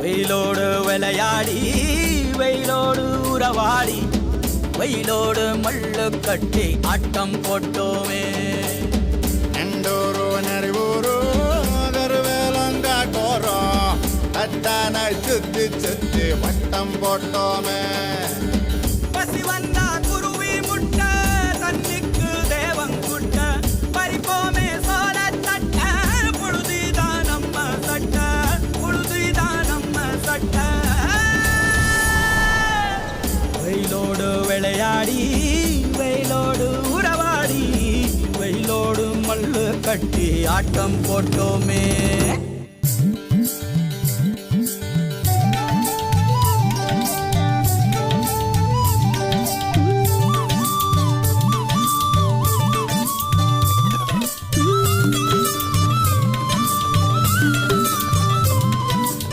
வெயிலோடு விளையாடி வெயிலோடு உறவாடி வெயிலோடு மல்லு கட்டி ஆட்டம் போட்டோமே. எண்டூரு நெறிவூரு கருவேலங்காட்டோரம் தட்டான சுத்தி சுத்தி வட்டம் போட்டோமே. பசி வந்தா குருவி முட்ட தண்ணிக்கு தேவங்குட்ட பறிப்போமே சோழ தட்ட புழுதிதான் நம்ம சட்ட புழுதிதான் நம்ம சட்ட. வெயிலோடு விளையாடி வெயிலோடு உறவாடி வெயிலோடு மல்லு கட்டி ஆட்டம் போட்டோமே.